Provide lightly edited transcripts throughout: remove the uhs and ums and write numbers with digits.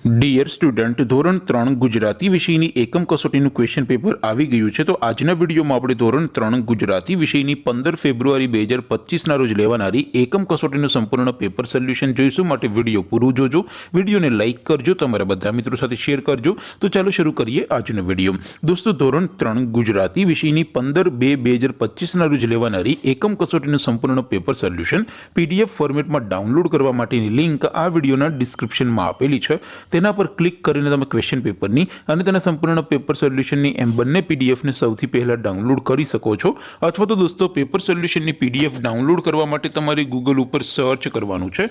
Dear student, ધોરણ 3 ગુજરાતી વિષયની એકમ કસોટીનું ક્વેશ્ચન પેપર આવી ગયું છે। તો આજના વિડીયોમાં આપણે ધોરણ 3 ગુજરાતી વિષયની 15 ફેબ્રુઆરી 2025ના રોજ લેવાનારી એકમ કસોટીનું સંપૂર્ણ પેપર સોલ્યુશન જોઈશું। માટે વિડીયો પૂરું જોજો, વિડીયોને લાઇક કરજો, તમારા બધા મિત્રો સાથે શેર કરજો। તો ચાલો શરૂ કરીએ આજનો વિડીયો। દોસ્તો, ધોરણ 3 ગુજરાતી વિષયની 15/2/2025ના રોજ લેવાનારી એકમ કસોટીનું સંપૂર્ણ પેપર સોલ્યુશન પીડીએફ ફોર્મેટમાં ડાઉનલોડ કરવા માટેની લિંક આ વિડીયોના ડિસ્ક્રિપ્શનમાં આપેલી છે। તેના પર ક્લિક કરીને તમે ક્વેશ્ચન પેપરની અને તેના સંપૂર્ણ પેપર સોલ્યુશનની એમ બંને પીડીએફને સૌથી પહેલા ડાઉનલોડ કરી શકો છો। અથવા તો દોસ્તો, પેપર સોલ્યુશનની પીડીએફ ડાઉનલોડ કરવા માટે તમારે ગૂગલ ઉપર સર્ચ કરવાનું છે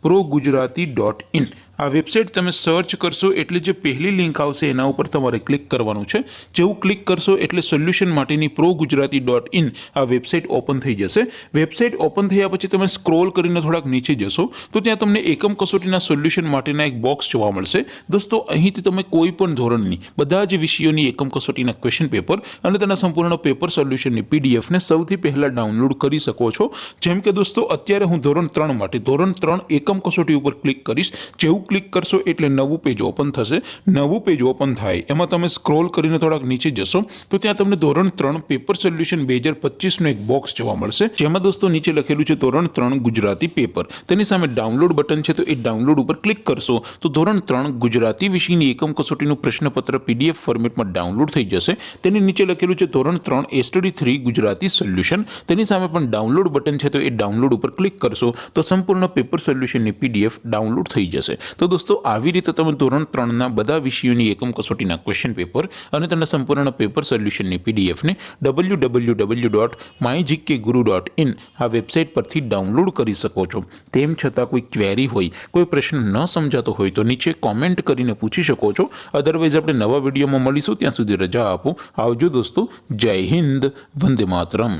progujarati.in। આ વેબસાઇટ તમે સર્ચ કરશો એટલે જે પહેલી લિંક આવશે એના ઉપર તમારે ક્લિક કરવાનું છે। જેવું ક્લિક કરશો એટલે સોલ્યુશન માટેની progujarati.in આ વેબસાઇટ ઓપન થઈ જશે। વેબસાઇટ ઓપન થયા પછી તમે સ્ક્રોલ કરીને થોડાક નીચે જશો તો ત્યાં તમને એકમ કસોટીના સોલ્યુશન માટેના એક બોક્સ જોવા મળશે। દોસ્તો, અહીંથી તમે કોઈ પણ ધોરણની બધા જ વિષયોની એકમ કસોટીના ક્વેશ્ચન પેપર અને તેના સંપૂર્ણ પેપર સોલ્યુશનની પીડીએફને સૌથી પહેલા ડાઉનલોડ કરી શકો છો। જેમ કે દોસ્તો, અત્યારે હું ધોરણ 3 માટે ધોરણ 3 એકમ કસોટી ઉપર ક્લિક કરીશ। જેવું ક્લિક કરશો એટલે નવું પેજ ઓપન થશે। નવું પેજ ઓપન થાય એમાં તમે સ્ક્રોલ કરીને થોડાક નીચે જશો તો ત્યાં તમને ધોરણ 3 પેપર સોલ્યુશન 2025નું એક બોક્સ જોવા મળશે, જેમાં દોસ્તો નીચે લખેલું છે ધોરણ 3 ગુજરાતી પેપર। તેની સામે ડાઉનલોડ બટન છે, તો એ ડાઉનલોડ ઉપર ક્લિક કરશો તો ધોરણ 3 ગુજરાતી વિષયની એકમ કસોટીનું પ્રશ્નપત્ર પીડીએફ ફોર્મેટમાં ડાઉનલોડ થઈ જશે। તેની નીચે લખેલું છે ધોરણ 3 એસટીડી 3 ગુજરાતી સોલ્યુશન। તેની સામે પણ ડાઉનલોડ બટન છે, તો એ ડાઉનલોડ ઉપર ક્લિક કરશો તો સંપૂર્ણ પેપર સોલ્યુશનની પીડીએફ ડાઉનલોડ થઈ જશે। તો દોસ્તો, આવી રીતે તમે ધોરણ 3ના બધા વિષયોની એકમ કસોટીના ક્વેશ્ચન પેપર અને તેના સંપૂર્ણ પેપર સોલ્યુશનની પીડીએફને www.mygkguru.in આ વેબસાઇટ પરથી ડાઉનલોડ કરી શકો છો। તેમ છતાં કોઈ ક્વેરી હોય, કોઈ પ્રશ્ન ન સમજાતો હોય તો નીચે કોમેન્ટ કરીને પૂછી શકો છો। અધરવાઇઝ આપણે નવા વિડીયોમાં મળીશું, ત્યાં સુધી રજા આપો। આવજો દોસ્તો, જય હિન્દ, વંદે માતરમ।